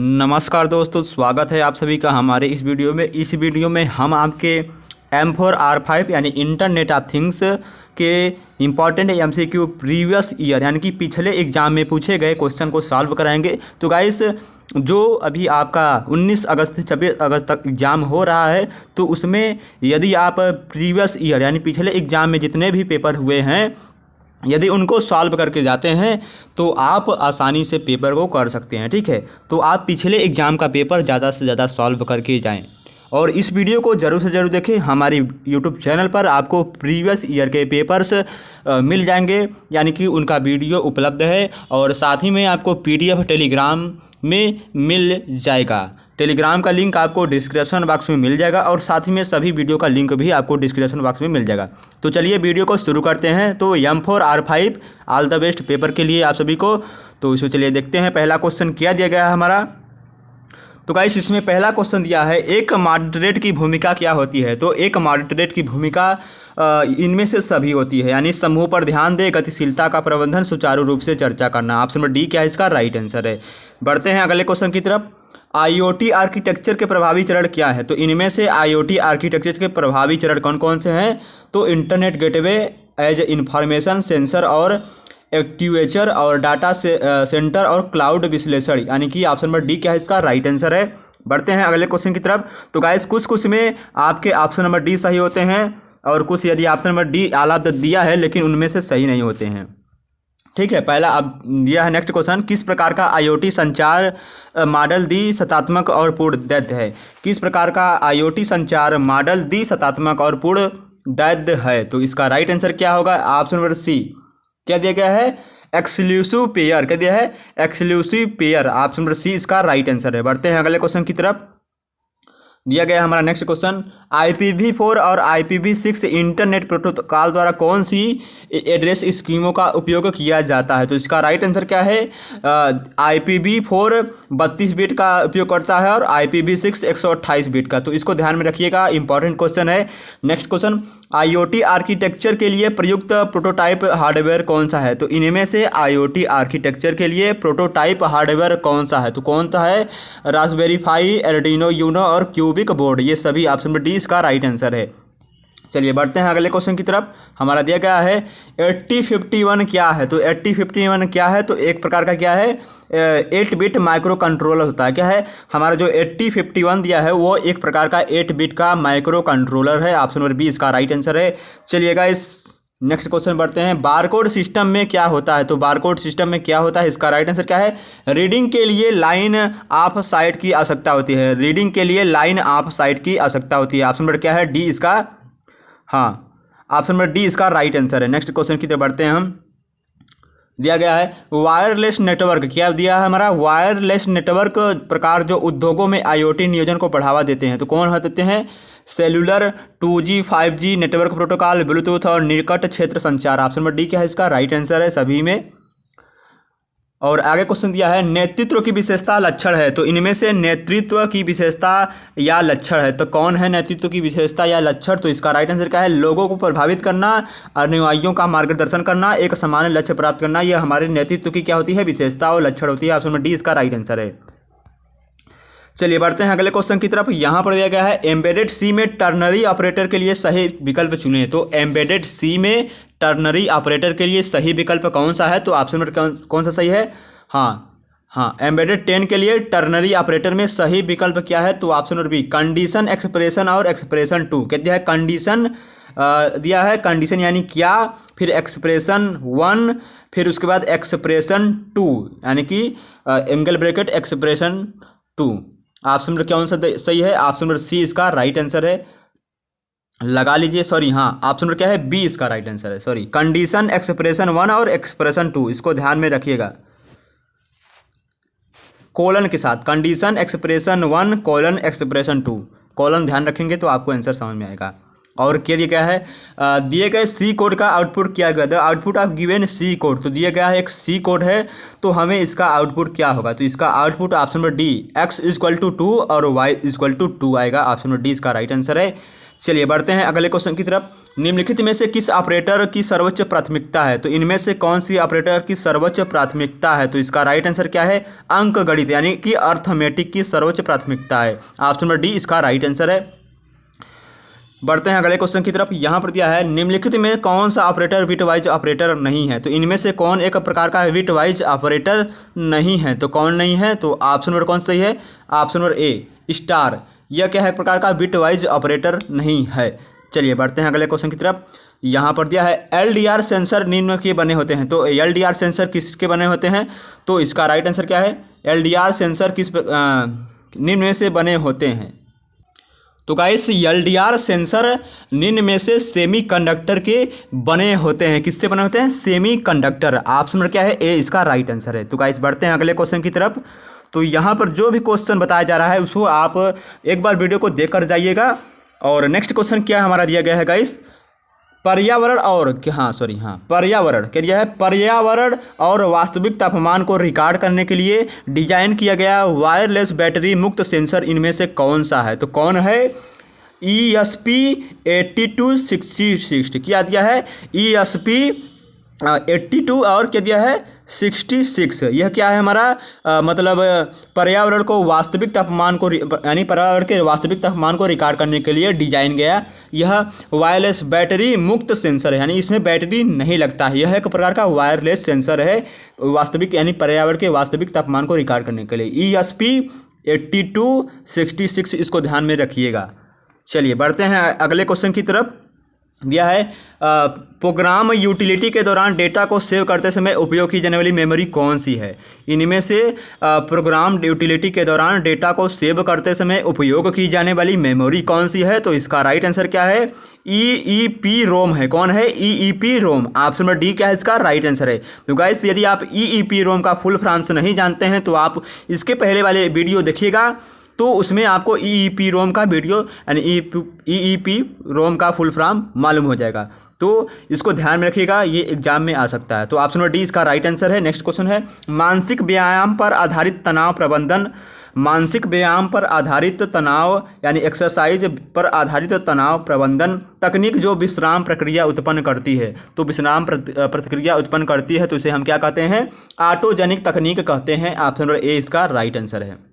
नमस्कार दोस्तों, स्वागत है आप सभी का हमारे इस वीडियो में। इस वीडियो में हम आपके M4R5 यानी इंटरनेट ऑफ थिंग्स के इम्पॉर्टेंट MCQ प्रीवियस ईयर यानी कि पिछले एग्जाम में पूछे गए क्वेश्चन को सॉल्व कराएंगे। तो गाइस, जो अभी आपका 19 अगस्त से 26 अगस्त तक एग्ज़ाम हो रहा है, तो उसमें यदि आप प्रीवियस ईयर यानी पिछले एग्ज़ाम में जितने भी पेपर हुए हैं, यदि उनको सॉल्व करके जाते हैं तो आप आसानी से पेपर को कर सकते हैं। ठीक है, तो आप पिछले एग्ज़ाम का पेपर ज़्यादा से ज़्यादा सॉल्व करके जाएं और इस वीडियो को ज़रूर से ज़रूर देखें। हमारे यूट्यूब चैनल पर आपको प्रीवियस ईयर के पेपर्स मिल जाएंगे, यानी कि उनका वीडियो उपलब्ध है और साथ ही में आपको PDF टेलीग्राम में मिल जाएगा। टेलीग्राम का लिंक आपको डिस्क्रिप्शन बॉक्स में मिल जाएगा और साथ ही में सभी वीडियो का लिंक भी आपको डिस्क्रिप्शन बॉक्स में मिल जाएगा। तो चलिए वीडियो को शुरू करते हैं। तो M4R5 all the best paper के लिए आप सभी को। तो इसमें चलिए देखते हैं पहला क्वेश्चन क्या दिया गया है हमारा। तो गाइस, इसमें पहला क्वेश्चन दिया है, एक मॉडरेट की भूमिका क्या होती है। तो एक मॉडरेट की भूमिका इनमें से सभी होती है, यानी समूह पर ध्यान दे, गतिशीलता का प्रबंधन, सुचारू रूप से चर्चा करना। ऑप्शन नंबर डी क्या है इसका राइट आंसर है। बढ़ते हैं अगले क्वेश्चन की तरफ। IoT आर्किटेक्चर के प्रभावी चरण क्या है। तो इनमें से IoT आर्किटेक्चर के प्रभावी चरण कौन कौन से हैं। तो internet gateway, as information sensor और एक्ट्यूएटर और डाटा सेंटर और क्लाउड विश्लेषण, यानी कि ऑप्शन नंबर डी क्या है इसका राइट आंसर है। बढ़ते हैं अगले क्वेश्चन की तरफ। तो गाइस, कुछ में आपके ऑप्शन नंबर डी सही होते हैं और कुछ यदि ऑप्शन नंबर डी आला दिया है लेकिन उनमें से सही नहीं होते हैं। ठीक है, पहला अब दिया है नेक्स्ट क्वेश्चन, किस प्रकार का IoT संचार मॉडल द्विसत्तात्मक और पूर्ण है। किस प्रकार का IoT संचार मॉडल द्विसत्तात्मक और पूर्ण है। तो इसका राइट आंसर क्या होगा। ऑप्शन नंबर सी क्या दिया गया है, एक्सक्लूसिव पेयर। क्या दिया है, exclusive pair. Option number C इसका राइट आंसर है। बढ़ते हैं अगले क्वेश्चन की तरफ। दिया गया हमारा नेक्स्ट क्वेश्चन, IPv4 और IPv6 इंटरनेट प्रोटोकॉल द्वारा कौन सी एड्रेस स्कीमों का उपयोग किया जाता है। तो इसका राइट आंसर क्या है, IPv4 32 बिट का उपयोग करता है और IPv6 128 बिट का। तो इसको ध्यान में रखिएगा, इंपॉर्टेंट क्वेश्चन है। नेक्स्ट क्वेश्चन, IoT आर्किटेक्चर के लिए प्रयुक्त प्रोटोटाइप हार्डवेयर कौन सा है। तो इनमें से IoT आर्किटेक्चर के लिए प्रोटोटाइप हार्डवेयर कौन सा है। तो कौन सा है, रास्पबेरी पाई, आर्डिनो यूनो और क्यूबिक बोर्ड। ये सभी ऑप्शन नंबर डी इसका राइट आंसर है। चलिए बढ़ते हैं अगले क्वेश्चन की तरफ। हमारा दिया गया है 8051 क्या है। तो 8051 क्या है, तो एक प्रकार का क्या है, 8 बिट माइक्रो कंट्रोलर होता है। क्या है हमारा जो 8051 दिया है वो एक प्रकार का 8 बिट का माइक्रो कंट्रोलर है। ऑप्शन नंबर बी इसका राइट आंसर है। चलिएगा इस नेक्स्ट क्वेश्चन बढ़ते हैं, बारकोड सिस्टम में क्या होता है। तो बारकोड सिस्टम में क्या होता है, इसका राइट आंसर क्या है, रीडिंग के लिए लाइन ऑफ साइट की आवश्यकता होती है। रीडिंग के लिए लाइन ऑफ साइट की आवश्यकता होती है। ऑप्शन नंबर क्या है, डी इसका, हाँ ऑप्शन नंबर डी इसका राइट आंसर है। नेक्स्ट क्वेश्चन की तरफ बढ़ते हैं हम। दिया गया है वायरलेस नेटवर्क। क्या दिया है हमारा, वायरलेस नेटवर्क प्रकार जो उद्योगों में IoT नियोजन को बढ़ावा देते हैं। तो कौन देते हैं, cellular, 2G 5G network protocol, Bluetooth और निकट क्षेत्र संचार। ऑप्शन नंबर डी क्या है इसका राइट आंसर है सभी में। और आगे क्वेश्चन दिया है, नेतृत्व की विशेषता लक्षण है। तो इनमें से नेतृत्व की विशेषता या लक्षण है, तो कौन है नेतृत्व की विशेषता या लक्षण। तो इसका राइट आंसर क्या है, लोगों को प्रभावित करना, अनुयायियों का मार्गदर्शन करना, एक सामान्य लक्ष्य प्राप्त करना। यह हमारे नेतृत्व की क्या होती है, विशेषता और लक्षण होती है। ऑप्शन नंबर डी इसका राइट आंसर है। चलिए बढ़ते हैं अगले क्वेश्चन की तरफ। यहाँ पर दिया गया है, एम्बेडेड सी में टर्नरी ऑपरेटर के लिए सही विकल्प चुनें। तो एम्बेडेड सी में टर्नरी ऑपरेटर के लिए सही विकल्प कौन सा है। तो ऑप्शन नंबर कौन सा सही है, हाँ एम्बेडेड 10 के लिए टर्नरी ऑपरेटर में सही विकल्प क्या है। तो option number B, condition, expression और एक्सप्रेशन 2। क्या दिया है, कंडीशन दिया है, कंडीशन यानी क्या, फिर एक्सप्रेशन 1, फिर उसके बाद एक्सप्रेशन 2 यानी कि angle bracket expression 2। Option number कौन सा सही है, ऑप्शन नंबर सी इसका राइट आंसर है। लगा लीजिए, सॉरी हाँ ऑप्शन नंबर क्या है, बी इसका राइट आंसर है। सॉरी, कंडीशन, एक्सप्रेशन 1 और एक्सप्रेशन 2, इसको ध्यान में रखिएगा कोलन के साथ, condition expression 1 colon expression 2, colon ध्यान रखेंगे तो आपको आंसर समझ में आएगा। और क्या दिया गया है, दिए गए सी कोड का आउटपुट क्या गया, the output of given C code. तो दिया गया है एक सी कोड है, तो हमें इसका आउटपुट क्या होगा। तो इसका output option number D, x = 2 और y = 2 आएगा। ऑप्शन नंबर डी इसका राइट आंसर है। चलिए बढ़ते हैं अगले क्वेश्चन की तरफ। निम्नलिखित में से किस ऑपरेटर की सर्वोच्च प्राथमिकता है? तो इनमें से कौन सी ऑपरेटर की सर्वोच्च प्राथमिकता है? तो इसका राइट आंसर क्या है? अंकगणित यानी कि अर्थमेटिक की सर्वोच्च प्राथमिकता है। ऑप्शन नंबर डी इसका राइट आंसर है। बढ़ते हैं अगले क्वेश्चन की तरफ। यहाँ पर दिया है निम्नलिखित में कौन सा ऑपरेटर बिटवाइज ऑपरेटर नहीं है? तो इनमें से कौन एक प्रकार का बिटवाइज ऑपरेटर नहीं है? तो कौन नहीं है? तो ऑप्शन नंबर कौन सही है? ऑप्शन नंबर ए स्टार। यह क्या है? एक प्रकार का बिटवाइज ऑपरेटर नहीं है। चलिए बढ़ते हैं अगले क्वेश्चन की तरफ। यहाँ पर दिया है LDR सेंसर निम्न के बने होते हैं। तो LDR सेंसर किसके बने होते हैं? तो इसका राइट आंसर क्या है? LDR सेंसर किस निम्न में से बने होते हैं? तो गाइस LDR सेंसर निम्न में से सेमी कंडक्टर के बने होते हैं। किससे बने होते हैं? Semi conductor. ऑप्शन नंबर क्या है? ए इसका राइट आंसर है। तो गाइस बढ़ते हैं अगले क्वेश्चन की तरफ। तो यहाँ पर जो भी क्वेश्चन बताया जा रहा है उसको आप एक बार वीडियो को देख कर जाइएगा। और नेक्स्ट क्वेश्चन क्या हमारा दिया गया है गाइस? पर्यावरण और पर्यावरण क्या दिया है? पर्यावरण और वास्तविक तापमान को रिकॉर्ड करने के लिए डिजाइन किया गया वायरलेस बैटरी मुक्त सेंसर इनमें से कौन सा है? तो कौन है? ESP8266 क्या दिया है? ESP82 और क्या दिया है? 66। यह क्या है हमारा मतलब पर्यावरण को वास्तविक तापमान को यानी पर्यावरण के वास्तविक तापमान को रिकॉर्ड करने के लिए डिजाइन गया यह वायरलेस बैटरी मुक्त सेंसर है। यानी इसमें बैटरी नहीं लगता है। यह एक प्रकार का वायरलेस सेंसर है वास्तविक यानी पर्यावरण के वास्तविक तापमान को रिकॉर्ड करने के लिए। ESP8266 इसको ध्यान में रखिएगा। चलिए बढ़ते हैं अगले क्वेश्चन की तरफ। दिया है प्रोग्राम यूटिलिटी के दौरान डेटा को सेव करते समय उपयोग की जाने वाली मेमोरी कौन सी है? इनमें से प्रोग्राम यूटिलिटी के दौरान डेटा को सेव करते समय उपयोग की जाने वाली मेमोरी कौन सी है? तो इसका राइट आंसर क्या है? EEPROM है। कौन है? EEPROM। ऑप्शन नंबर डी क्या है? इसका राइट आंसर है। तो गाइस यदि आप EEPROM का फुल फॉर्म नहीं जानते हैं तो आप इसके पहले वाले वीडियो देखिएगा, तो उसमें आपको EEPROM का वीडियो यानी EEPROM का फुल फॉर्म मालूम हो जाएगा। तो इसको ध्यान में रखिएगा, ये एग्जाम में आ सकता है। तो ऑप्शन नंबर डी इसका राइट आंसर है। नेक्स्ट क्वेश्चन है मानसिक व्यायाम पर आधारित तनाव प्रबंधन। मानसिक व्यायाम पर आधारित तनाव यानी एक्सरसाइज पर आधारित तनाव प्रबंधन तकनीक जो विश्राम प्रक्रिया उत्पन्न करती है। तो विश्राम प्रक्रिया उत्पन्न करती है तो इसे हम क्या कहते हैं? ऑटोजेनिक तकनीक कहते हैं। ऑप्शन नंबर ए इसका राइट आंसर है।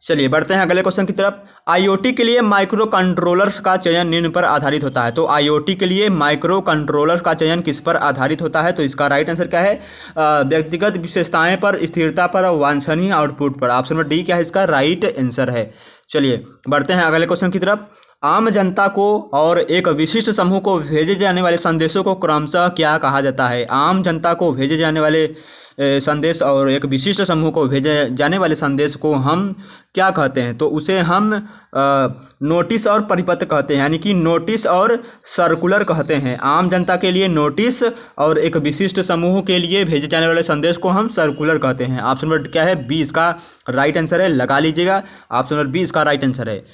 चलिए बढ़ते हैं अगले क्वेश्चन की तरफ। IoT के लिए माइक्रो कंट्रोलर्स का चयन निम्न पर आधारित होता है। तो IoT के लिए माइक्रो कंट्रोलर्स का चयन किस पर आधारित होता है? तो इसका राइट आंसर क्या है? व्यक्तिगत विशेषताएं पर, स्थिरता पर, वांछनीय आउटपुट पर। ऑप्शन नंबर डी क्या है? इसका राइट आंसर है। चलिए बढ़ते हैं अगले क्वेश्चन की तरफ। आम जनता को और एक विशिष्ट समूह को भेजे जाने वाले संदेशों को क्रमशः क्या कहा जाता है? आम जनता को भेजे जाने वाले संदेश और एक विशिष्ट समूह को भेजे जाने वाले संदेश को हम क्या कहते हैं? तो उसे हम नोटिस और परिपत्र कहते हैं, यानी कि नोटिस और सर्कुलर कहते हैं। आम जनता के लिए नोटिस और एक विशिष्ट समूह के लिए भेजे जाने वाले संदेश को हम सर्कुलर कहते हैं। ऑप्शन नंबर क्या है? बी इसका राइट आंसर है। लगा लीजिएगा, ऑप्शन नंबर बी इसका राइट आंसर है।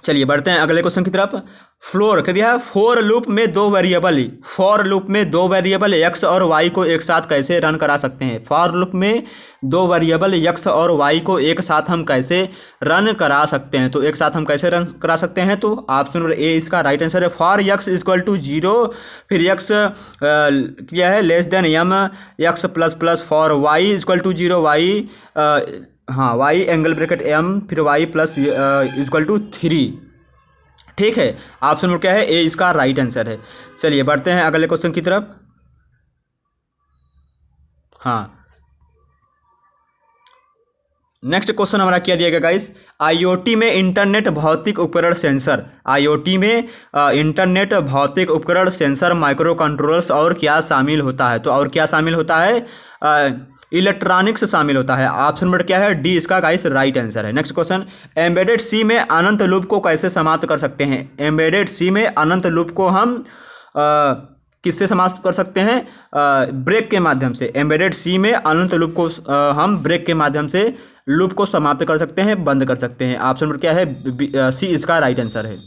चलिए बढ़ते हैं अगले क्वेश्चन की तरफ। फ्लोर क्या दिया है? फॉर लूप में दो वेरिएबल एक्स और वाई को एक साथ कैसे रन करा सकते हैं? फॉर लूप में दो वेरिएबल एक्स और वाई को एक साथ हम कैसे रन करा सकते हैं? तो एक साथ हम कैसे रन करा सकते हैं? तो ऑप्शन नंबर ए इसका राइट आंसर है। फॉर एक्स इक्वल टू 0 फिर एक्स क्या है? Less than M X plus plus for Y equal to 0 Y Y angle bracket M फिर वाई प्लस इक्वल टू 3। ठीक है, ऑप्शन नंबर क्या है? ए इसका राइट आंसर है। चलिए बढ़ते हैं अगले क्वेश्चन की तरफ। नेक्स्ट क्वेश्चन हमारा क्या दिया गया गाइस? IoT में इंटरनेट भौतिक उपकरण सेंसर। IoT में इंटरनेट भौतिक उपकरण सेंसर माइक्रो कंट्रोलर्स और क्या शामिल होता है? तो और क्या शामिल होता है? इलेक्ट्रॉनिक्स शामिल होता है। ऑप्शन नंबर क्या है? डी इसका गाइस राइट आंसर है। नेक्स्ट क्वेश्चन, एम्बेडेड सी में अनंत लूप को कैसे समाप्त कर सकते हैं? एम्बेडेड सी में अनंत लूप को हम किससे समाप्त कर सकते हैं? ब्रेक के माध्यम से। एम्बेडेड सी में अनंत लूप को हम ब्रेक के माध्यम से लूप को समाप्त कर सकते हैं, बंद कर सकते हैं। ऑप्शन नंबर क्या है? सी इसका राइट आंसर है।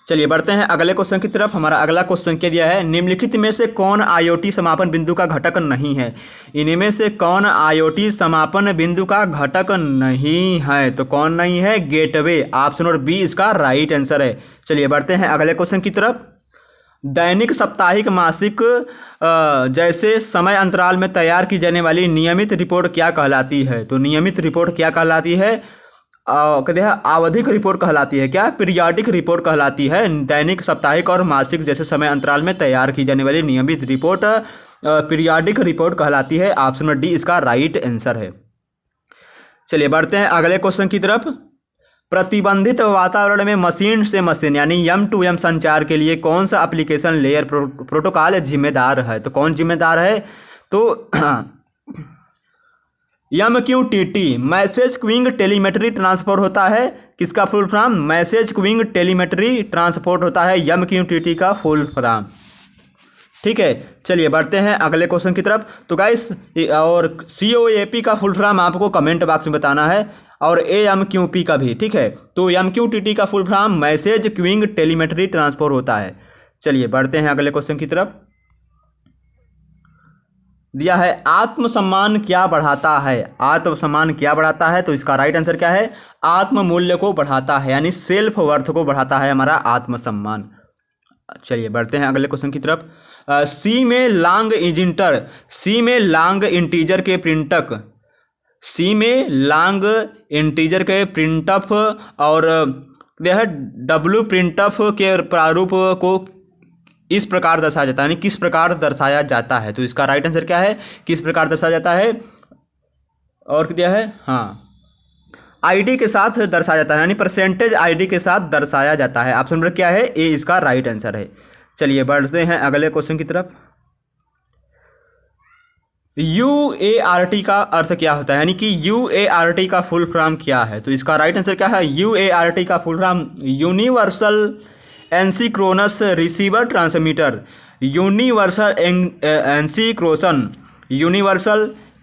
चलिए बढ़ते हैं अगले क्वेश्चन की तरफ। हमारा अगला क्वेश्चन क्या दिया है, निम्नलिखित में से कौन आईओटी समापन बिंदु का घटक नहीं है। इनमें से कौन आईओटी समापन बिंदु का घटक नहीं है, तो कौन नहीं है, गेटवे। ऑप्शन नंबर बी इसका राइट आंसर है। चलिए बढ़ते हैं अगले क्वेश्चन की तरफ। दैनिक, साप्ताहिक, मासिक जैसे समय अंतराल में तैयार की जाने वाली नियमित रिपोर्ट क्या कहलाती है। तो नियमित रिपोर्ट क्या कहलाती है, कहते हैं आवधिक रिपोर्ट कहलाती है। क्या, पीरियाडिक रिपोर्ट कहलाती है। दैनिक, साप्ताहिक और मासिक जैसे समय अंतराल में तैयार की जाने वाली नियमित रिपोर्ट पीरियाडिक रिपोर्ट कहलाती है। ऑप्शन नंबर डी इसका राइट आंसर है। चलिए बढ़ते हैं अगले क्वेश्चन की तरफ। प्रतिबंधित वातावरण में मशीन से मशीन यानी M2M संचार के लिए कौन सा एप्लीकेशन लेयर प्रोटोकॉल जिम्मेदार है। तो कौन जिम्मेदार है, तो MQTT message queuing telemetry transfer होता है। किसका full form, message queuing telemetry transport होता है MQTT का फुल फॉर्म। ठीक है, चलिए बढ़ते हैं अगले क्वेश्चन की तरफ। तो गाइस, और COAP का फुल फॉर्म आपको कमेंट बॉक्स में बताना है, और AMQP का भी। ठीक है, तो MQTT का full form message queuing telemetry transfer होता है। चलिए बढ़ते हैं अगले क्वेश्चन की तरफ। दिया है आत्मसम्मान क्या बढ़ाता है। आत्मसम्मान क्या बढ़ाता है, तो इसका राइट आंसर क्या है, आत्म मूल्य को बढ़ाता है, यानी सेल्फ वर्थ को बढ़ाता है हमारा आत्मसम्मान। चलिए बढ़ते हैं अगले क्वेश्चन की तरफ। सी में लॉन्ग इंटीजर, सी में लॉन्ग इंटीजर के प्रिंटक, सी में लॉन्ग इंटीजर के प्रिंटफ और यह डब्ल्यू प्रिंटफ के प्रारूप को इस प्रकार दर्शाया जाता है, यानी किस प्रकार दर्शाया जाता है। तो इसका राइट आंसर क्या है, किस प्रकार दर्शाया जाता है, और क्या दिया है, हाँ, आईडी के साथ दर्शाया जाता है, यानी परसेंटेज आईडी के साथ दर्शाया जाता है। ऑप्शन नंबर क्या है, ए इसका राइट आंसर है। चलिए बढ़ते हैं अगले क्वेश्चन की तरफ। UART का अर्थ क्या होता है, यानी कि UART का फुल फॉर्म क्या है। तो इसका राइट आंसर क्या है, UART का full form universal asynchronous receiver transmitter, universal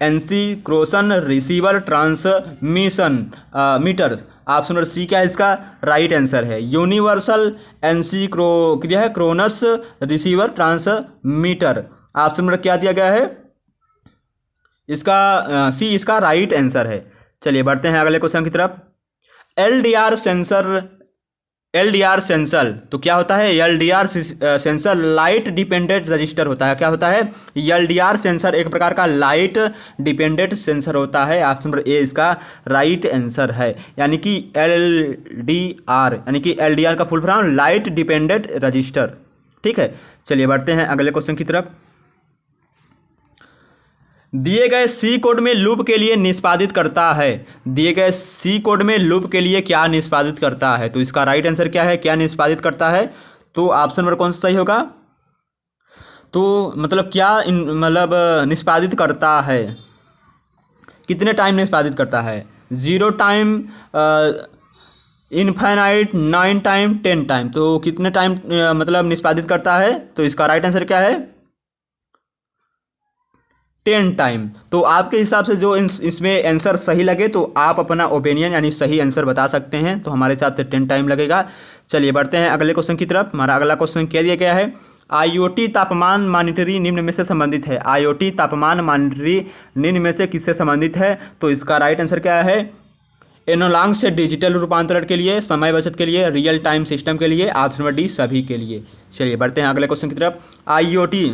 asynchronous receiver transmission meter. Option number C क्या है इसका राइट आंसर है, universal asynchronous receiver transmitter. Option number क्या दिया गया है इसका, सी इसका राइट आंसर है। चलिए बढ़ते हैं अगले क्वेश्चन की तरफ। LDR सेंसर तो क्या होता है, LDR sensor light dependent register होता है। क्या होता है, LDR सेंसर एक प्रकार का लाइट डिपेंडेंट सेंसर होता है। ऑप्शन नंबर ए इसका राइट आंसर है, यानी कि LDR, यानी कि LDR का full form light dependent register. ठीक है, चलिए बढ़ते हैं अगले क्वेश्चन की तरफ। दिए गए सी कोड में लूप के लिए निष्पादित करता है, दिए गए सी कोड में लूप के लिए क्या निष्पादित करता है। तो इसका राइट आंसर क्या है, क्या निष्पादित करता है, तो ऑप्शन नंबर कौन सा सही होगा, तो मतलब क्या मतलब निष्पादित करता है, कितने टाइम निष्पादित करता है, 0 टाइम, इनफाइनाइट, 9 टाइम, 10 टाइम। तो कितने टाइम मतलब निष्पादित करता है, तो इसका राइट आंसर क्या है, 10 टाइम। तो आपके हिसाब से जो इसमें आंसर सही लगे तो आप अपना ओपिनियन यानी सही आंसर बता सकते हैं। तो हमारे हिसाब से 10 टाइम लगेगा। चलिए बढ़ते हैं अगले क्वेश्चन की तरफ। हमारा अगला क्वेश्चन क्या दिया गया है, IoT तापमान मॉनिटरी निम्न में से संबंधित है। IoT तापमान मॉनिटरी निम्न में से किससे संबंधित है। तो इसका राइट आंसर क्या है, एनालॉग से डिजिटल रूपांतरण के लिए, समय बचत के लिए, रियल टाइम सिस्टम के लिए। ऑप्शन नंबर डी सभी के लिए। चलिए बढ़ते हैं अगले क्वेश्चन की तरफ। IoT,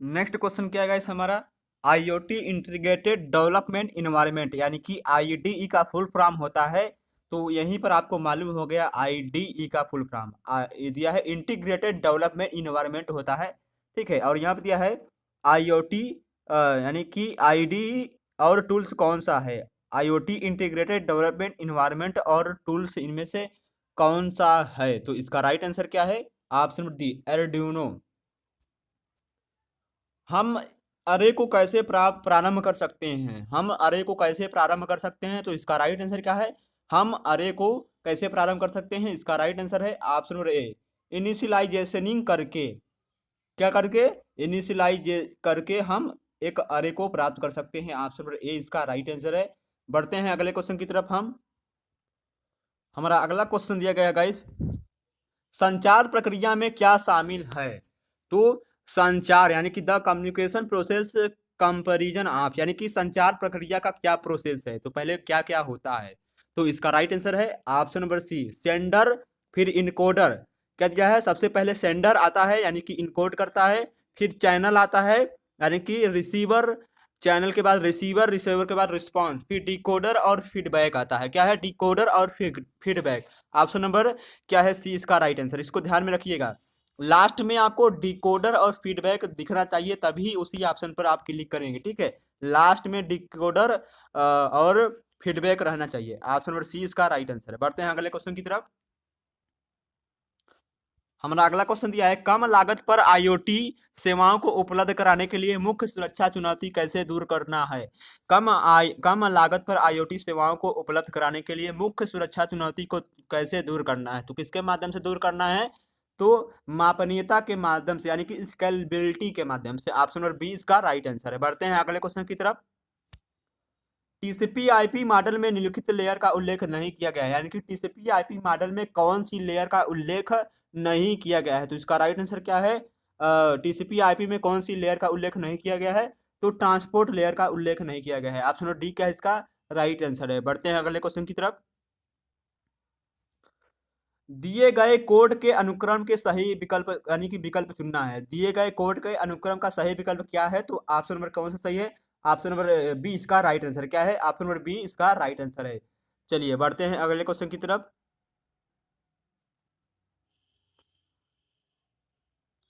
नेक्स्ट क्वेश्चन क्या है गाइस हमारा, IoT इंटीग्रेटेड डेवलपमेंट इन्वायरमेंट, यानी कि IDE का फुल फॉर्म होता है। तो यहीं पर आपको मालूम हो गया IDE का फुल फॉर्म दिया है, इंटीग्रेटेड डेवलपमेंट इन्वायरमेंट होता है। ठीक है, और यहाँ पे दिया है IoT यानी कि IDE और टूल्स कौन सा है, IoT इंटीग्रेटेड डेवलपमेंट इन्वायरमेंट और टूल्स इनमें से कौन सा है। तो इसका राइट आंसर क्या है, ऑप्शन नंबर डी आर्डुइनो। हम अरे को कैसे प्रारंभ कर सकते हैं, हम अरे को कैसे प्रारंभ कर सकते हैं। तो इसका राइट आंसर क्या है, हम अरे को कैसे प्रारंभ कर सकते हैं। इसका राइट आंसर है ऑप्शन नंबर ए, इनिशियलाइजेशनिंग करके। क्या करके, इनिशियलाइज करके हम एक अरे को प्राप्त कर सकते हैं। ऑप्शन नंबर ए इसका राइट आंसर है। बढ़ते हैं अगले क्वेश्चन की तरफ हम। हमारा अगला क्वेश्चन दिया गया गाइस, संचार प्रक्रिया में क्या शामिल है। तो संचार यानी कि the communication process comparison of, यानी कि संचार प्रक्रिया का क्या प्रोसेस है, तो पहले क्या क्या होता है। तो इसका राइट आंसर है ऑप्शन नंबर सी, सेंडर फिर इनकोडर। क्या दिया है, सबसे पहले सेंडर आता है यानी कि इनकोड करता है, फिर चैनल आता है यानी कि रिसीवर, चैनल के बाद रिसीवर, रिसीवर के बाद रिस्पांस, फिर डिकोडर और फीडबैक आता है। क्या है, डिकोडर और फीडबैक। ऑप्शन नंबर क्या है, सी इसका राइट आंसर। इसको ध्यान में रखिएगा, लास्ट में आपको डिकोडर और फीडबैक दिखना चाहिए, तभी उसी ऑप्शन पर आप क्लिक करेंगे। ठीक है, लास्ट में डिकोडर और फीडबैक रहना चाहिए। ऑप्शन नंबर सी इसका राइट आंसर है। बढ़ते हैं अगले क्वेश्चन की तरफ। हमारा अगला क्वेश्चन दिया है, कम लागत पर आईओटी सेवाओं को उपलब्ध कराने के लिए मुख्य सुरक्षा चुनौती कैसे दूर करना है। कम लागत पर आईओटी सेवाओं को उपलब्ध कराने के लिए मुख्य सुरक्षा चुनौती को कैसे दूर करना है। तो किसके माध्यम से दूर करना है, तो मापनीयता के माध्यम से यानी कि स्केलेबिलिटी के माध्यम से। ऑप्शन नंबर बी इसका राइट आंसर है। बढ़ते हैं अगले क्वेश्चन की तरफ। टीसीपी आईपी मॉडल में निम्नलिखित लेयर का उल्लेख नहीं किया गया है, यानी कि टीसीपी आईपी मॉडल में कौन सी लेयर का उल्लेख नहीं किया गया है। तो इसका राइट आंसर क्या है, टीसीपी आईपी में कौन सी लेयर का उल्लेख नहीं किया गया है, तो ट्रांसपोर्ट लेयर का उल्लेख नहीं किया गया है। ऑप्शन नंबर डी क्या है इसका राइट आंसर है। बढ़ते हैं अगले क्वेश्चन की तरफ। दिए गए कोड के अनुक्रम के सही विकल्प यानी कि विकल्प चुनना है। दिए गए कोड के अनुक्रम का सही विकल्प क्या है, तो ऑप्शन नंबर कौन सा सही है, ऑप्शन नंबर बी इसका राइट आंसर। क्या है, ऑप्शन नंबर बी इसका राइट आंसर है। चलिए बढ़ते हैं अगले क्वेश्चन की तरफ।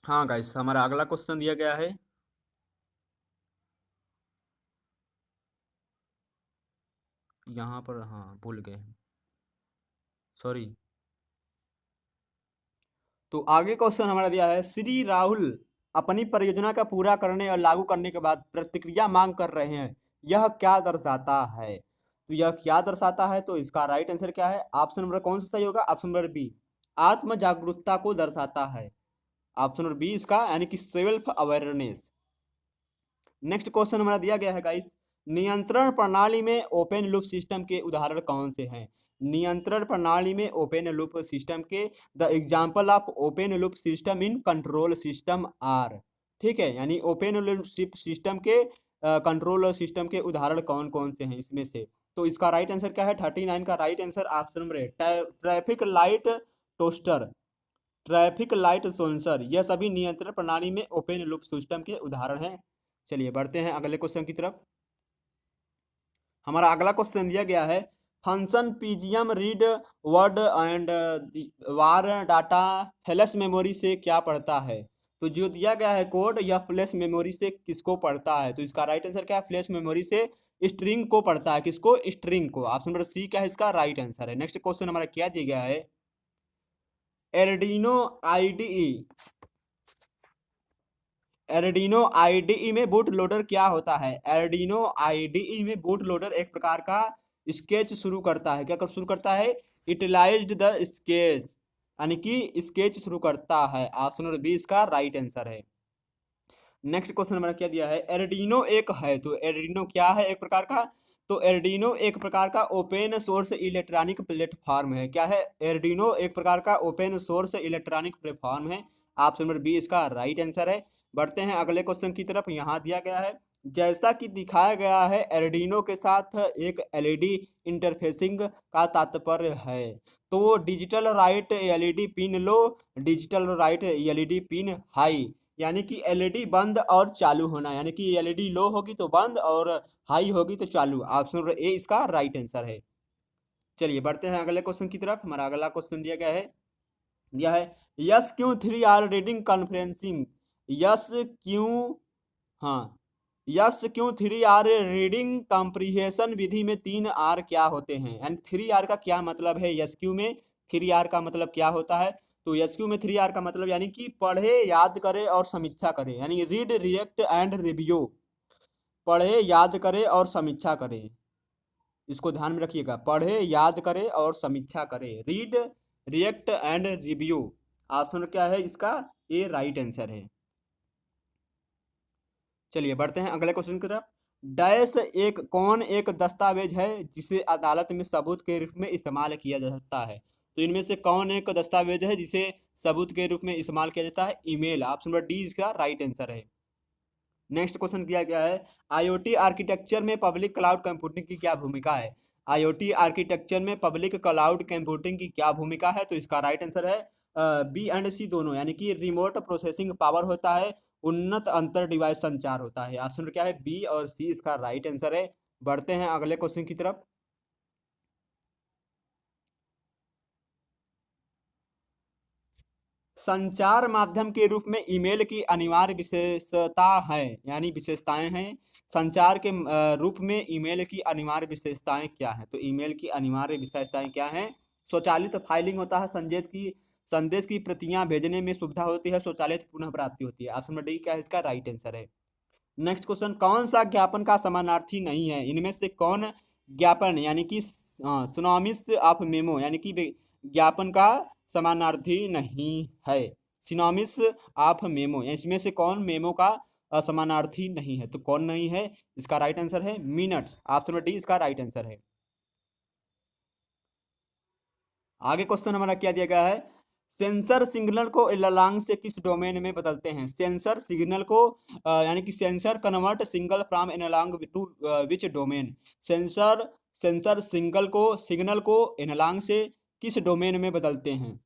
हाँ गाइस, हमारा अगला क्वेश्चन दिया गया है, यहाँ पर हाँ भूल गए, सॉरी। तो आगे क्वेश्चन हमारा दिया है, श्री राहुल अपनी परियोजना का पूरा करने और लागू करने के बाद प्रतिक्रिया मांग कर रहे हैं, यह क्या दर्शाता है। तो यह क्या दर्शाता है, तो इसका राइट आंसर क्या है, ऑप्शन नंबर कौन सा सही होगा, ऑप्शन नंबर बी, आत्म जागरूकता को दर्शाता है। ऑप्शन नंबर बी इसका यानी कि सेल्फ अवेयरनेस। नेक्स्ट क्वेश्चन हमारा दिया गया है गाइस, नियंत्रण प्रणाली में ओपन लूप सिस्टम के उदाहरण कौन से हैं। नियंत्रण प्रणाली में ओपन लूप सिस्टम के the example of open loop system in control system are. ठीक है, यानी ओपन लूप सिस्टम के कंट्रोल सिस्टम के उदाहरण कौन कौन से हैं इसमें से। तो इसका राइट आंसर क्या है, 39 का राइट आंसर ऑप्शन नंबर ए, traffic light toaster, traffic light sensor, यह सभी नियंत्रण प्रणाली में ओपन लूप सिस्टम के उदाहरण हैं। चलिए बढ़ते हैं अगले क्वेश्चन की तरफ। हमारा अगला क्वेश्चन दिया गया है, function PGM read word and war data flash memory से क्या पढ़ता है। तो जो दिया गया है कोड, यह फ्लैश मेमोरी से किसको पढ़ता है। तो इसका राइट आंसर क्या है, फ्लैश मेमोरी से स्ट्रिंग को पढ़ता है। किसको, स्ट्रिंग को। ऑप्शन नंबर सी क्या है इसका राइट आंसर है। नेक्स्ट क्वेश्चन हमारा क्या दिया गया है, एर्डिनो आईडीई, एर्डिनो आईडीई में बूट लोडर क्या होता है। एर्डिनो आईडीई में बूट लोडर एक प्रकार का स्केच शुरू करता है। क्या शुरू करता है, यूटिलाइज्ड द स्केच, यानी कि स्केच शुरू करता है। ऑप्शन नंबर बी इसका राइट आंसर है। नेक्स्ट क्वेश्चन हमारा क्या दिया है, एर्डिनो एक है, तो एर्डिनो क्या है, एक प्रकार का, तो एर्डिनो एक प्रकार का ओपन सोर्स इलेक्ट्रॉनिक प्लेटफॉर्म है। क्या है, एर्डिनो एक प्रकार का ओपन सोर्स इलेक्ट्रॉनिक प्लेटफॉर्म है। ऑप्शन नंबर बी इसका राइट आंसर है। बढ़ते हैं अगले क्वेश्चन की तरफ। यहाँ दिया गया है, जैसा कि दिखाया गया है एर्डिनो के साथ एक एलईडी इंटरफेसिंग का तात्पर्य है। तो digital write LED pin low, digital write LED pin high, यानी कि एलईडी बंद और चालू होना, यानी कि एलईडी लो होगी तो बंद और हाई होगी तो चालू। ऑप्शन नंबर ए इसका राइट आंसर है। चलिए बढ़ते हैं अगले क्वेश्चन की तरफ। हमारा अगला क्वेश्चन दिया है यस क्यों 3R रीडिंग कॉन्फ्रेंसिंग, यस क्यों, हाँ, यस क्यों 3R रीडिंग कॉम्प्रिहेंशन विधि में 3R क्या होते हैं, यानी 3R का क्या मतलब है, यस क्यू में 3R का मतलब क्या होता है। तो यस क्यू में 3R का मतलब यानी कि पढ़े, याद करे और समीक्षा करे, यानी रीड रिएक्ट एंड रिव्यू, पढ़े, याद करे और समीक्षा करे। इसको ध्यान में रखिएगा, पढ़े, याद करे और समीक्षा करे, read react and review. Option क्या है इसका, ये राइट आंसर है। चलिए बढ़ते हैं अगले क्वेश्चन की तरफ। डैश एक कौन एक दस्तावेज है जिसे अदालत में सबूत के रूप में इस्तेमाल किया जा सकता है। तो इनमें से कौन एक दस्तावेज है जिसे सबूत के रूप में इस्तेमाल किया जाता है? ईमेल। ऑप्शन नंबर डी इसका राइट आंसर है। नेक्स्ट क्वेश्चन किया गया है, आईओटी आर्किटेक्चर में पब्लिक क्लाउड कंप्यूटिंग की क्या भूमिका है? आईओटी आर्किटेक्चर में पब्लिक क्लाउड कंप्यूटिंग की क्या भूमिका है? तो इसका राइट आंसर है बी एंड सी दोनों, यानी कि रिमोट प्रोसेसिंग पावर होता है, उन्नत अंतर डिवाइस संचार होता है। ऑप्शन क्या है? बी और सी इसका राइट आंसर है। बढ़ते हैं अगले क्वेश्चन की तरफ। संचार माध्यम के रूप में ईमेल की अनिवार्य विशेषता है, यानी विशेषताएं हैं। संचार के रूप में ईमेल की अनिवार्य विशेषताएं क्या हैं? तो ईमेल की अनिवार्य विशेषताएं क्या हैं? स्वचालित फाइलिंग होता है, संदेश की प्रतियां भेजने में सुविधा होती है, स्वचालित पुनः प्राप्ति होती है। ऑप्शन नंबर डी क्या है इसका राइट आंसर है। नेक्स्ट क्वेश्चन, कौन सा ज्ञापन का समानार्थी नहीं है? इनमें से कौन ज्ञापन यानी कि सिनोनिम्स ऑफ मेमो यानी कि ज्ञापन का समानार्थी नहीं है? सिनोनिम्स ऑफ मेमो, इसमें से कौन मेमो का समानार्थी नहीं है? तो कौन नहीं है? इसका राइट आंसर है मिनट्स। ऑप्शन नंबर डी इसका राइट आंसर है। आगे क्वेश्चन हमारा क्या दिया गया है, सेंसर सिग्नल को एनालॉग से किस डोमेन में बदलते हैं? सेंसर सिग्नल को यानी कि sensor convert signal from analog to which domain? Sensor sensor signal को एनालॉग से किस डोमेन में बदलते हैं?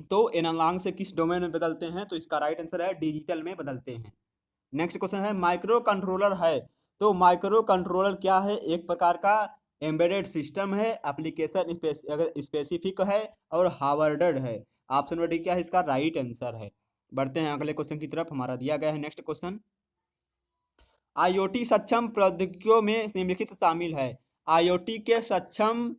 तो एनालॉग से किस डोमेन में बदलते हैं? तो इसका राइट आंसर है डिजिटल में बदलते हैं। नेक्स्ट क्वेश्चन है, माइक्रो कंट्रोलर है, तो माइक्रो कंट्रोलर क्या है? एक प्रकार का एम्बेडेड सिस्टम है, एप्लीकेशन स्पेसिफिक है और हार्वर्डेड है। ऑप्शन नंबर डी क्या है इसका राइट आंसर है। बढ़ते हैं अगले क्वेश्चन की तरफ, हमारा दिया गया है नेक्स्ट क्वेश्चन, आईओटी सक्षम प्रौद्योगिकियों में निम्नलिखित शामिल है? आईओटी के सक्षम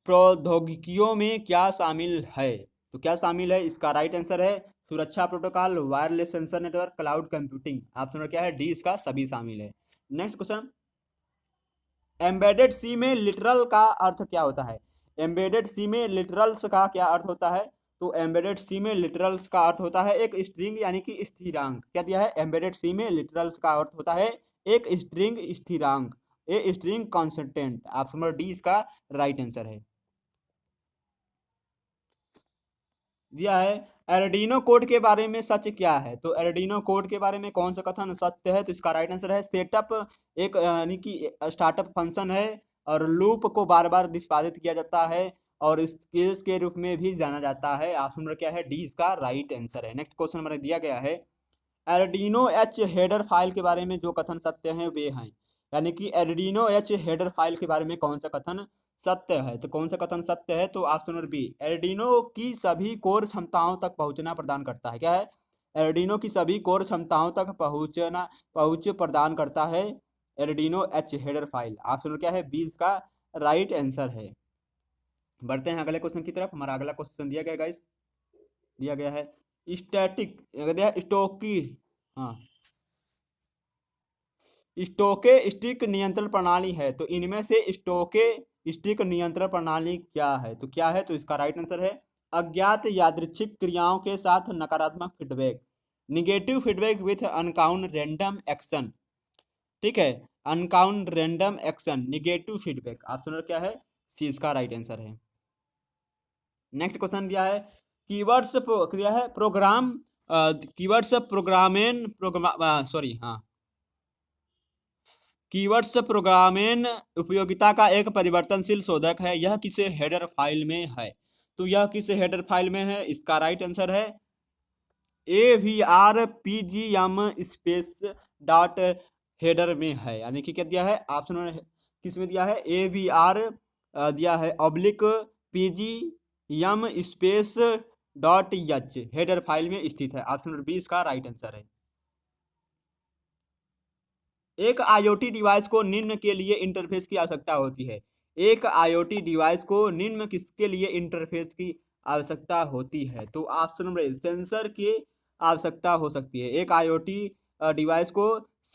प्रौद्योगिकियों में क्या शामिल है? तो क्या शामिल है? इसका राइट आंसर है सुरक्षा protocol, wireless sensor network, cloud computing. Option number क्या है? डी इसका सभी शामिल है। नेक्स्ट क्वेश्चन, एम्बेडेड सी में लिटरल का अर्थ क्या होता है? एम्बेडेड सी में लिटरल्स का क्या अर्थ होता है? तो एम्बेडेड सी में लिटरल्स का अर्थ होता है एक स्ट्रिंग यानी कि स्थिरांक। क्या दिया है? एम्बेडेड सी में लिटरल्स का अर्थ होता है एक स्ट्रिंग स्थिरांक, a string constant. Option number D इसका राइट आंसर है। दिया है एर्डिनो कोड के बारे में सच क्या है? तो एर्डिनो कोड के बारे में कौन सा कथन सत्य है? तो इसका राइट आंसर है सेटअप एक यानी कि स्टार्टअप फंक्शन है और लूप को बार बार निष्पादित किया जाता है और इस केस के रूप में भी जाना जाता है। ऑप्शन नंबर क्या है? डी इसका राइट आंसर है। नेक्स्ट क्वेश्चन हमारा दिया गया है, एर्डिनो एच हेडर फाइल के बारे में जो कथन सत्य हैं वे हैं, यानी कि एर्डिनो एच हेडर फाइल के बारे में कौन सा कथन सत्य है? तो कौन सा कथन सत्य है? तो ऑप्शन नंबर बी, एर्डिनो की सभी कोर क्षमताओं तक पहुंचना प्रदान करता है। क्या है? एर्डिनो की सभी कोर क्षमताओं तक पहुंच प्रदान करता है Arduino h header file. Option number क्या है? बी इसका राइट आंसर है। बढ़ते हैं अगले क्वेश्चन की तरफ, हमारा अगला क्वेश्चन दिया गया गाइस, दिया गया है स्टैटिक स्टोकी हाँ स्टोके स्टिक नियंत्रण प्रणाली है, तो इनमें से स्टोके स्टिक नियंत्रण प्रणाली क्या है? तो क्या है? तो इसका राइट आंसर है अज्ञात यादृच्छिक क्रियाओं के साथ नकारात्मक feedback, negative feedback with uncount random action. ठीक है, uncount random action, negative feedback. Option क्या है? सी इसका राइट आंसर है। नेक्स्ट क्वेश्चन दिया है, कीवर्ड्स दिया है प्रोग्राम कीवर्ड्स प्रोग्रामेन सॉरी हाँ कीवर्ड्स प्रोग्रामेन उपयोगिता का एक परिवर्तनशील शोधक है, यह किस हेडर फाइल में है? तो यह किस हेडर फाइल में है? इसका राइट आंसर है AVRPGM स्पेस डॉट हेडर में है, यानी कि क्या दिया है? ऑप्शन किस में दिया है? AVR दिया है oblique PGM space dot H header file में स्थित है। ऑप्शन नंबर बी इसका राइट आंसर है। एक आईओटी डिवाइस को निम्न के लिए इंटरफेस की आवश्यकता होती है। एक आईओटी डिवाइस को निम्न किसके लिए इंटरफेस की आवश्यकता होती है? तो ऑप्शन नंबर सेंसर की आवश्यकता हो सकती है। एक आईओटी डिवाइस को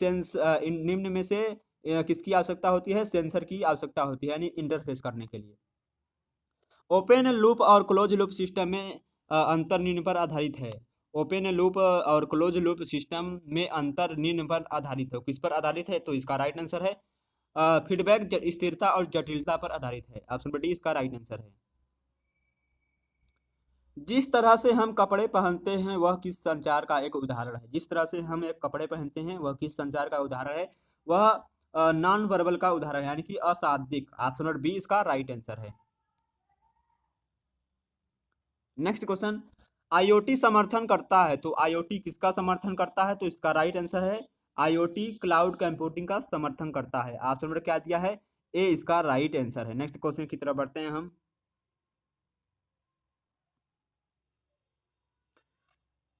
निम्न में से किसकी आवश्यकता होती है? सेंसर की आवश्यकता होती है, यानी इंटरफेस करने के लिए। ओपन लूप और क्लोज लूप सिस्टम में अंतर निम्न पर आधारित है। ओपन लूप और क्लोज लूप सिस्टम में अंतर निम्न पर आधारित है। किस पर आधारित है? तो इसका राइट आंसर है फीडबैक, स्थिरता और जटिलता पर आधारित है। ऑप्शन नंबर डी इसका राइट आंसर है। जिस तरह से हम कपड़े पहनते हैं वह किस संचार का एक उदाहरण है? जिस तरह से हम एक कपड़े पहनते हैं वह किस संचार का उदाहरण है? वह नॉन वर्बल का उदाहरण है, यानी कि अशाब्दिक। ऑप्शन नंबर बी इसका राइट आंसर है। नेक्स्ट क्वेश्चन, आईओटी समर्थन करता है, तो आईओटी किसका समर्थन करता है? तो इसका राइट आंसर है आईओटी क्लाउड कंप्यूटिंग का समर्थन करता है। ऑप्शन नंबर क्या दिया है? ए इसका राइट आंसर है। नेक्स्ट क्वेश्चन की तरफ बढ़ते हैं हम।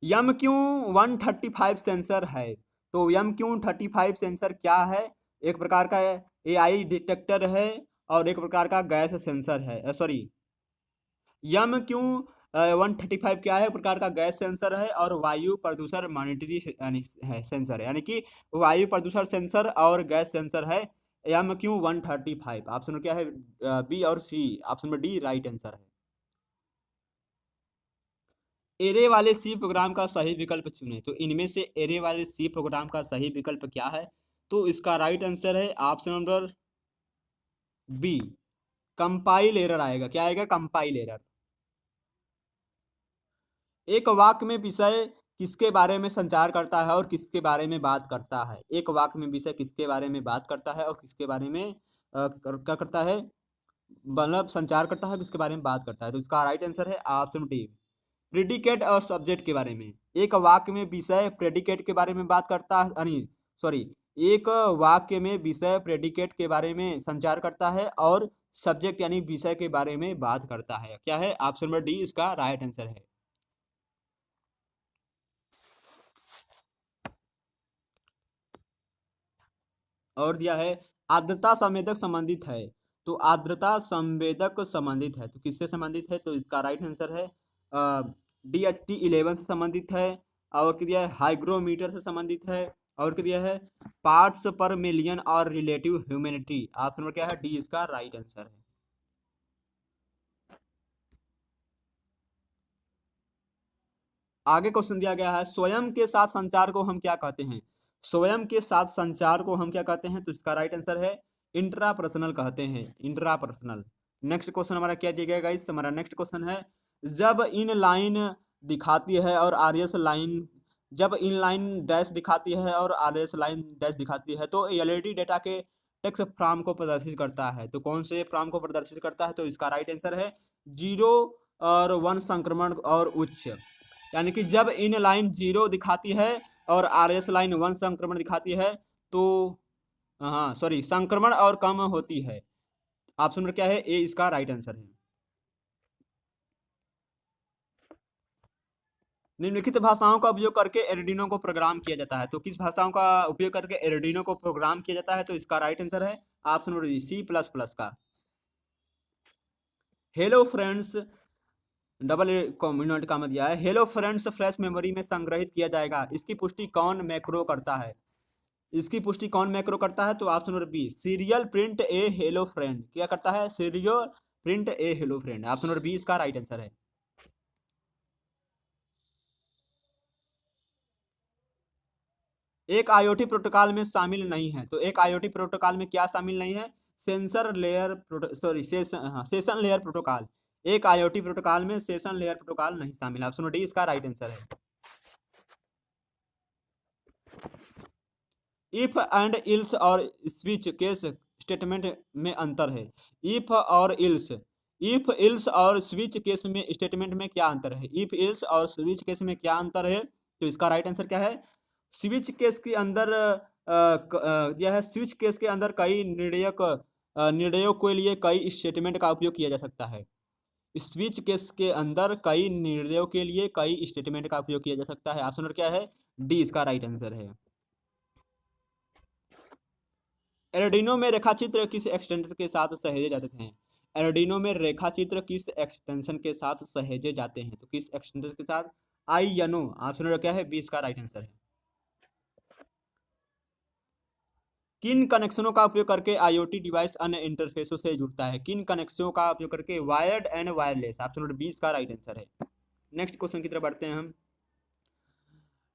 यम क्यू 135 सेंसर है, तो यम क्यू 35 सेंसर क्या है? एक प्रकार का एआई डिटेक्टर है और एक प्रकार का गैस सेंसर है। सॉरी, यम क्यू 135 क्या है? एक प्रकार का गैस सेंसर है और वायु प्रदूषण मॉनिटरी यानी है सेंसर है, यानी कि वायु प्रदूषण सेंसर और गैस सेंसर है यम क्यू 135। ऑप्शन क्या है? बी और C. Option number D right answer है। एरे वाले सी प्रोग्राम का सही विकल्प चुने, तो इनमें से एरे वाले सी प्रोग्राम का सही विकल्प क्या है? तो इसका राइट आंसर है option number B, compile error आएगा। क्या आएगा? Compile error. एक वाक्य में विषय किसके बारे में संचार करता है और किसके बारे में बात करता है? एक वाक्य में विषय किसके बारे में बात करता है और किसके बारे में क्या करता है? मतलब संचार करता है, किसके बारे में बात करता है? तो इसका राइट आंसर है ऑप्शन डी, प्रेडिकेट और सब्जेक्ट के बारे में। एक वाक्य में विषय प्रेडिकेट के बारे में बात करता है, यानी सॉरी, एक वाक्य में विषय प्रेडिकेट के बारे में संचार करता है और सब्जेक्ट यानी विषय के बारे में बात करता है। क्या है? ऑप्शन नंबर डी इसका राइट आंसर है। और दिया है आर्द्रता संवेदक संबंधित है, तो आर्द्रता संवेदक संबंधित है, तो किससे संबंधित है? तो इसका राइट आंसर है DHT11 से संबंधित है। और क्या दिया है? हाइग्रोमीटर से संबंधित है। और क्या दिया है? पार्ट्स पर मिलियन और रिलेटिव ह्यूमैनिटी। ऑप्शन नंबर क्या है? डी इसका राइट आंसर है। आगे क्वेश्चन दिया गया है, स्वयं के साथ संचार को हम क्या कहते हैं? स्वयं के साथ संचार को हम क्या कहते हैं? तो इसका राइट आंसर है इंट्रापर्सनल कहते हैं, इंट्रापर्सनल। नेक्स्ट क्वेश्चन हमारा क्या दिया गया गाइस? हमारा नेक्स्ट क्वेश्चन है, जब इन लाइन दिखाती है और आरएस लाइन, जब इन लाइन डैश दिखाती है और आरएस लाइन डैश दिखाती है तो एलईडी डेटा के टेक्स्ट फॉर्म को प्रदर्शित करता है, तो कौन से फॉर्म को प्रदर्शित करता है? तो इसका राइट आंसर है 0 और 1 संक्रमण और उच्च, यानी कि जब इन लाइन 0 दिखाती है और आरएस लाइन 1 संक्रमण दिखाती है तो हाँ सॉरी संक्रमण और कम होती है। ऑप्शन नंबर क्या है? ए इसका राइट आंसर है। निम्नलिखित भाषाओं का उपयोग करके एर्डिनो को प्रोग्राम किया जाता है, तो किस भाषाओं का उपयोग करके एर्डिनो को प्रोग्राम किया जाता है? तो इसका राइट आंसर है option number C plus plus का। हेलो फ्रेंड्स, डबल कॉम्बिनेंट का दिया है, हेलो फ्रेंड्स फ्लैश मेमोरी में संग्रहित किया जाएगा, इसकी पुष्टि कौन मैक्रो करता है? इसकी पुष्टि कौन मैक्रो करता है? तो option number B, serial print a hello friend. क्या करता है? Serial print a hello friend. Option number B इसका राइट आंसर है। एक आईओटी प्रोटोकॉल में शामिल नहीं है, तो एक आईओटी प्रोटोकॉल में क्या शामिल नहीं है? Sensor layer sorry session layer protocol. एक आईओटी प्रोटोकॉल में सेशन लेयर प्रोटोकॉल नहीं शामिल। ऑप्शन डी इसका राइट आंसर है। इफ एंड इल्स और स्विच केस स्टेटमेंट में अंतर है। इफ और इल्स, इफ इल्स और स्विच केस में स्टेटमेंट में क्या अंतर है? इफ इल्स और स्विच केस में क्या अंतर है? तो इसका राइट आंसर क्या है? स्विच केस के अंदर यह है, स्विच केस के अंदर कई निर्णयों के लिए कई स्टेटमेंट का उपयोग किया जा सकता है। स्विच केस के अंदर कई निर्णयों के लिए कई स्टेटमेंट का उपयोग किया जा सकता है। ऑप्शन नंबर क्या है? डी इसका राइट आंसर है। एर्डिनो में रेखाचित्र किस एक्सटेंशन के साथ सहेजे जाते हैं? एर्डिनो में रेखाचित्र किस एक्सटेंशन के साथ सहेजे जाते हैं? तो किस एक्सटेंशन के साथ? आई या नो? ऑप्शन नंबर क्या है? बी इसका राइट आंसर है। किन कनेक्शनों का उपयोग करके आईओटी डिवाइस अन्य इंटरफेसों से जुड़ता है? किन कनेक्शनों का उपयोग करके? Wired and wireless. Option number 20 का राइट आंसर है। नेक्स्ट क्वेश्चन की तरफ बढ़ते हैं हम।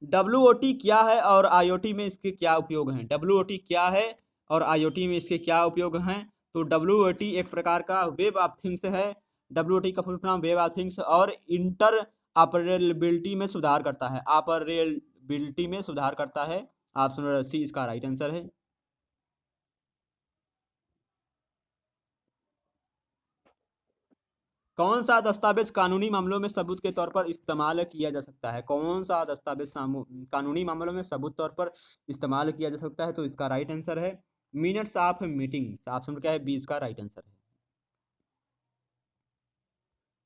WOT क्या है और IoT में इसके क्या उपयोग हैं? WOT क्या है और IoT में इसके क्या उपयोग हैं? तो WOT एक प्रकार का वेब ऑफ थिंग्स है। WOT का full form web of things और इंटर ऑपरेबिलिटी में सुधार करता है। ऑपरेबिलिटी में सुधार करता है। ऑप्शन सी इसका राइट आंसर है। कौन सा दस्तावेज कानूनी मामलों में सबूत के तौर पर इस्तेमाल किया जा सकता है? कौन सा दस्तावेज कानूनी मामलों में सबूत तौर पर इस्तेमाल किया जा सकता है? तो इसका राइट आंसर है मिनट्स ऑफ मीटिंग्स। ऑप्शन क्या है? 20 का राइट आंसर है।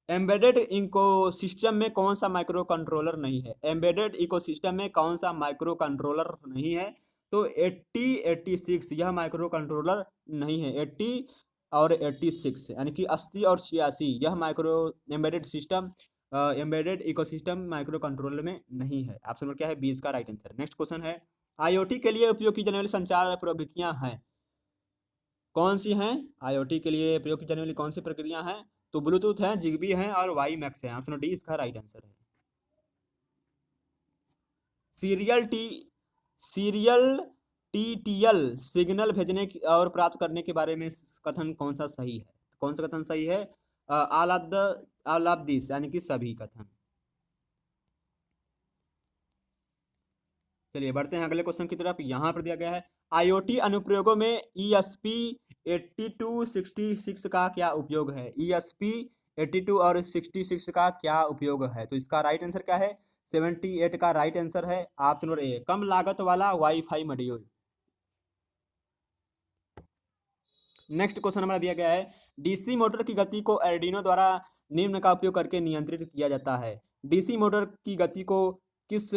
एम्बेडेड इकोसिस्टम में कौन सा माइक्रो कंट्रोलर नहीं है? एम्बेडेड इकोसिस्टम में कौन सा माइक्रो कंट्रोलर नहीं है? तो 86 यह माइक्रो कंट्रोलर नहीं है। 80 और 86 यानी कि 80 और 86 यह micro embedded system embedded ecosystem micro controller में नहीं है। ऑप्शन नंबर क्या है? 20 का राइट आंसर। नेक्स्ट क्वेश्चन है IoT के लिए उपयोग की जाने वाली संचार प्रौद्योगिकियां हैं कौन सी हैं? IoT के लिए प्रयोग की जाने वाली कौन सी प्रक्रिया हैं? तो ब्लूटूथ है, जिगबी है और वाई मैक्स है। ऑप्शन डी इसका राइट आंसर है। Serial T serial TTL signal भेजने और प्राप्त करने के बारे में कथन कौन सा सही है? कौन सा कथन सही है? ऑल ऑफ दिस यानी कि सभी कथन। चलिए बढ़ते हैं अगले क्वेश्चन की तरफ। यहाँ पर दिया गया है IoT अनुप्रयोगों में ESP8266 का क्या उपयोग है? ESP82 और 66 का क्या उपयोग है? तो इसका राइट आंसर क्या है? 78 का राइट आंसर है। ऑप्शन नंबर ए कम लागत वाला वाईफाई मॉड्यूल। नेक्स्ट क्वेश्चन हमारा दिया गया है DC मोटर की गति को आर्डिनो द्वारा निम्न का उपयोग करके नियंत्रित किया जाता है। DC मोटर की गति को किस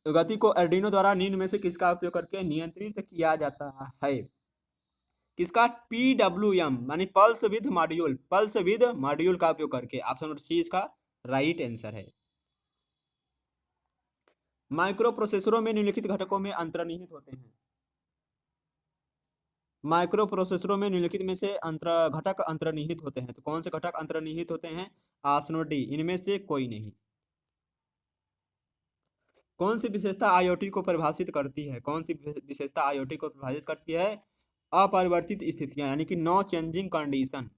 गति को आर्डिनो द्वारा निम्न में से किसका उपयोग करके नियंत्रित किया जाता है? किसका? PWM यानी पल्स विद मॉड्यूल का उपयोग करके। ऑप्शन नंबर सी इसका राइट आंसर है। माइक्रो प्रोसेसरों में निम्नलिखित घटकों में अंतर्निहित होते हैं। माइक्रो प्रोसेसरों में निम्नलिखित में से घटक अंतर्निहित होते हैं। तो कौन से घटक अंतर्निहित होते हैं? ऑप्शन नंबर डी इनमें से कोई नहीं। कौन सी विशेषता IoT को परिभाषित करती है? कौन सी विशेषता IoT को परिभाषित करती है? अपरिवर्तित स्थितियां यानी कि नो चेंजिंग कंडीशन।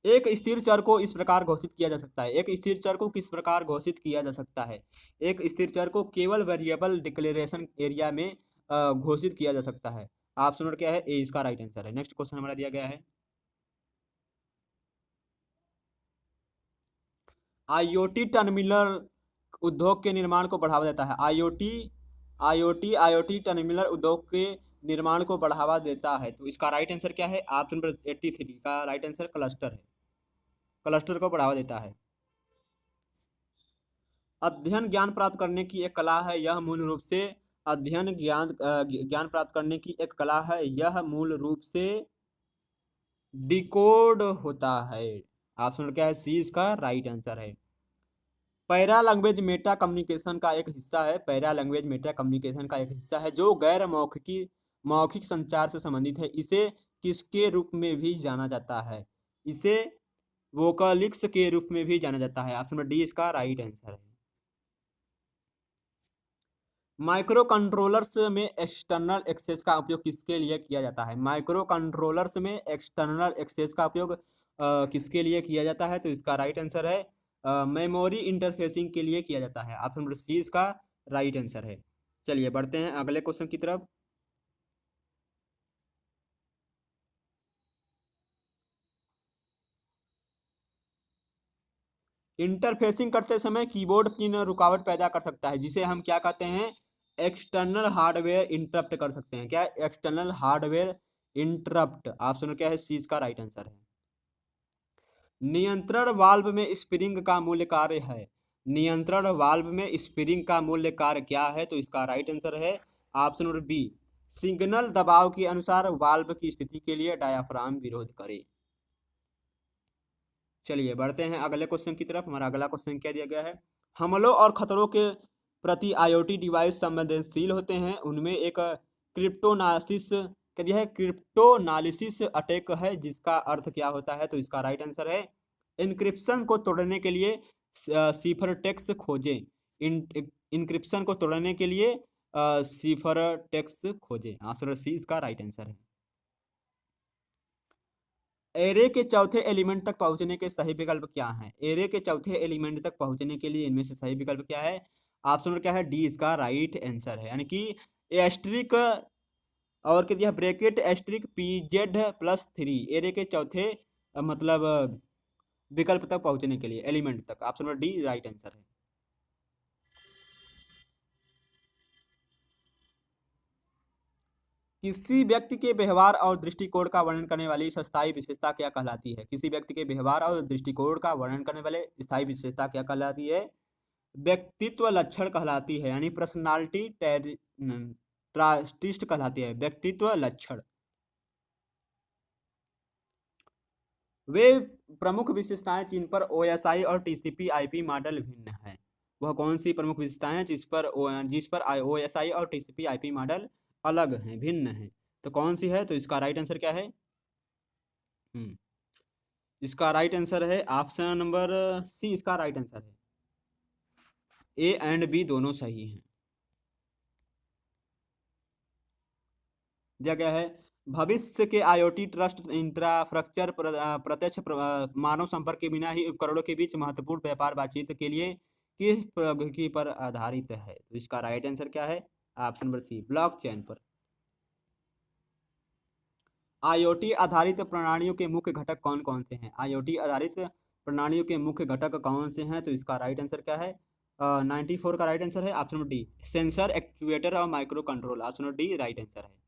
एक स्थिर चर को इस प्रकार घोषित किया जा सकता है। एक स्थिर चर को किस प्रकार घोषित किया जा सकता है? एक स्थिर चर को केवल वेरिएबल डिक्लेरेशन एरिया में घोषित किया जा सकता है। ऑप्शन नंबर क्या है? ए इसका राइट आंसर है। नेक्स्ट क्वेश्चन हमारा दिया गया है IoT टर्मिनल उद्योग के निर्माण को बढ़ावा देता है। IoT टर्मिनल उद्योग के निर्माण को बढ़ावा देता है। तो इसका राइट आंसर क्या है? ऑप्शन नंबर 83 का राइट आंसर क्लस्टर है। क्लस्टर को बढ़ावा देता है। अध्ययन ज्ञान प्राप्त करने की एक कला है। यह मूल रूप से अध्ययन ज्ञान प्राप्त करने की एक कला है। यह मूल रूप से डिकोड होता है। ऑप्शन क्या है? सी इसका राइट आंसर है। पैरा लैंग्वेज मेटा कम्युनिकेशन का एक हिस्सा है। पैरा लैंग्वेज मेटा कम्युनिकेशन का एक हिस्सा है जो गैर मौखिक संचार से संबंधित है। इसे किसके रूप में भी जाना जाता है? इसे वोकलिक्स के रूप में भी जाना जाता है। ऑप्शन नंबर डी इसका राइट आंसर है। माइक्रो कंट्रोलर्स में एक्सटर्नल एक्सेस का उपयोग किसके लिए किया जाता है? माइक्रो कंट्रोलर्स में एक्सटर्नल एक्सेस का उपयोग किसके लिए किया जाता है? तो इसका राइट आंसर है मेमोरी इंटरफेसिंग के लिए किया जाता है। ऑप्शन नंबर सी इसका राइट आंसर है। चलिए बढ़ते हैं अगले क्वेश्चन की तरफ। इंटरफेसिंग करते समय कीबोर्ड पिन रुकावट पैदा कर सकता है जिसे हम क्या कहते हैं? एक्सटर्नल हार्डवेयर इंटरप्ट कर सकते हैं। क्या? External hardware interrupt. ऑप्शन क्या है? सी इसका राइट आंसर है। नियंत्रण वाल्व में स्प्रिंग का मूल्य कार्य है। नियंत्रण वाल्व में स्प्रिंग का मूल्य कार्य क्या है? तो इसका राइट आंसर है ऑप्शन नंबर बी सिग्नल दबाव के अनुसार वाल्व की स्थिति के लिए डायाफ्राम विरोध करे। चलिए बढ़ते हैं अगले क्वेश्चन की तरफ। हमारा अगला क्वेश्चन क्या दिया गया है? हमलों और खतरों के प्रति IoT डिवाइस संवेदनशील होते हैं। उनमें एक क्रिप्टोनासिस क्या दिया है? क्रिप्टोनालिसिस अटैक है जिसका अर्थ क्या होता है? तो इसका राइट आंसर है इनक्रिप्शन को तोड़ने के लिए सिफर टेक्स्ट खोजें। इंक्रिप्शन को तोड़ने के लिए सिफर टेक्स्ट खोजें। आंसर सी इसका राइट आंसर है। एरे के चौथे एलिमेंट तक पहुंचने के सही विकल्प क्या हैं? एरे के चौथे एलिमेंट तक पहुंचने के लिए इनमें से सही विकल्प क्या है? ऑप्शन नंबर क्या है? डी इसका राइट आंसर है। यानी कि एस्ट्रिक और क्या दिया, ब्रैकेट एस्ट्रिक PZ+3 एरे के चौथे मतलब विकल्प तक पहुंचने के लिए, एलिमेंट तक। Option number D right answer है। किसी व्यक्ति के व्यवहार और दृष्टिकोण का वर्णन करने वाली स्थायी विशेषता क्या कहलाती है? किसी व्यक्ति के व्यवहार और दृष्टिकोण का वर्णन करने वाले स्थायी विशेषता क्या कहलाती है? व्यक्तित्व लक्षण कहलाती है, यानी पर्सनालिटी ट्रास्टिस्ट कहलाती है, व्यक्तित्व लक्षण। वे प्रमुख विशेषताएं जिन पर OSI और TCP/IP मॉडल भिन्न है, वह कौन सी प्रमुख विशेषताएं हैं जिस पर OSI और TCP/IP मॉडल अलग हैं, भिन्न हैं? तो कौन सी है? तो इसका राइट आंसर क्या है? इसका राइट आंसर है ऑप्शन नंबर सी, इसका राइट आंसर है। ए एंड बी दोनों सही हैं। दिया गया है भविष्य के IoT ट्रस्ट इंफ्रास्ट्रक्चर प्रत्यक्ष मानव संपर्क के बिना ही उपकरणों के बीच महत्वपूर्ण व्यापार बातचीत के लिए किस प्रौद्योगिकी पर आधारित है? तो इसका राइट आंसर क्या है? ऑप्शन नंबर सी, ब्लॉकचेन पर। IoT आधारित प्रणालियों के मुख्य घटक कौन कौन से हैं? IoT आधारित प्रणालियों के मुख्य घटक कौन से हैं? तो इसका राइट आंसर क्या है? 94 का राइट आंसर है। Option number D, sensor, actuator और micro control. Option number D right answer है।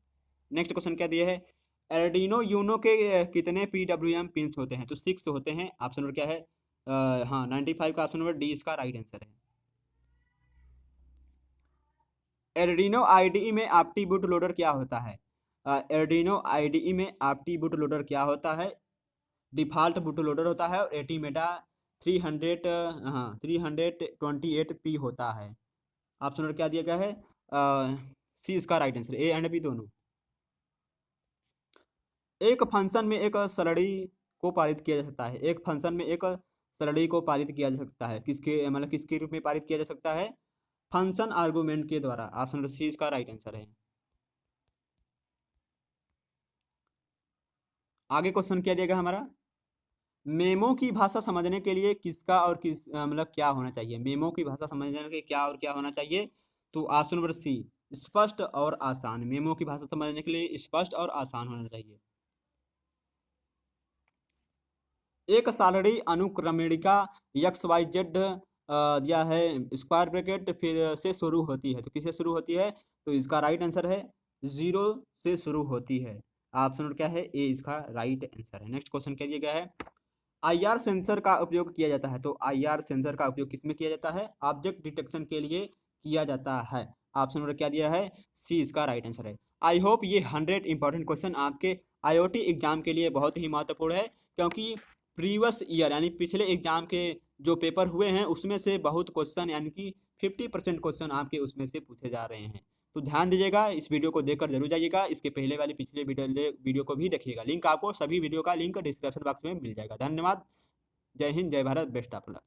नेक्स्ट क्वेश्चन क्या दिया है? Arduino Uno के कितने PWM पिंस होते हैं? तो 6 होते हैं। ऑप्शन नंबर क्या है? हाँ, 95 का ऑप्शन नंबर डी इसका राइट आंसर है। Arduino IDE में ऑप्टी बूट लोडर क्या होता है? Arduino IDE में ऑप्टी बूट लोडर क्या होता है? डिफॉल्ट बूट लोडर होता है और ATmega 328P होता है। ऑप्शन नंबर क्या दिया गया है? सी इसका right answer, A and B दोनों। एक फंक्शन में एक सरणी को पारित किया जा सकता है। एक फंक्शन में एक सरणी को पारित किया जा सकता है, किसके मतलब किसके रूप में पारित किया जा सकता है? फंक्शन आर्गुमेंट के द्वारा। ऑप्शन नंबर सी इसका राइट आंसर है। आगे क्वेश्चन क्या दिया गया हमारा? मेमो की भाषा समझने के लिए किसका और किस मतलब क्या होना चाहिए? मेमो की भाषा समझने के लिए क्या और क्या होना चाहिए? तो ऑप्शन नंबर सी, स्पष्ट और आसान। मेमो की भाषा समझने के लिए स्पष्ट और आसान होना चाहिए। एक सारणी अनुक्रमणिका XYZ दिया है, स्क्वायर ब्रैकेट फिर से शुरू होती है, तो किससे शुरू होती है? तो इसका राइट आंसर है 0 से शुरू होती है। ऑप्शन नंबर क्या है? ए इसका राइट आंसर है। नेक्स्ट क्वेश्चन क्या दिया गया है? IR सेंसर का उपयोग किया जाता है, तो IR सेंसर का उपयोग किसमें किया जाता है? ऑब्जेक्ट डिटेक्शन के लिए किया जाता है। ऑप्शन नंबर क्या दिया है? सी इसका राइट आंसर है। आई होप ये 100 इंपॉर्टेंट क्वेश्चन आपके IoT एग्जाम के लिए बहुत ही महत्वपूर्ण है, क्योंकि प्रीवियस ईयर यानी पिछले एग्जाम के जो पेपर हुए हैं उसमें से बहुत क्वेश्चन यानी कि 50% क्वेश्चन आपके उसमें से पूछे जा रहे हैं। तो ध्यान दीजिएगा, इस वीडियो को देखकर जरूर जाइएगा, इसके पहले वाली पिछले वीडियो को भी देखिएगा। लिंक आपको सभी वीडियो का लिंक डिस्क्रिप्शन बॉक्स में मिल जाएगा। धन्यवाद। जय हिंद, जय भारत, बेस्ट ऑफ लक।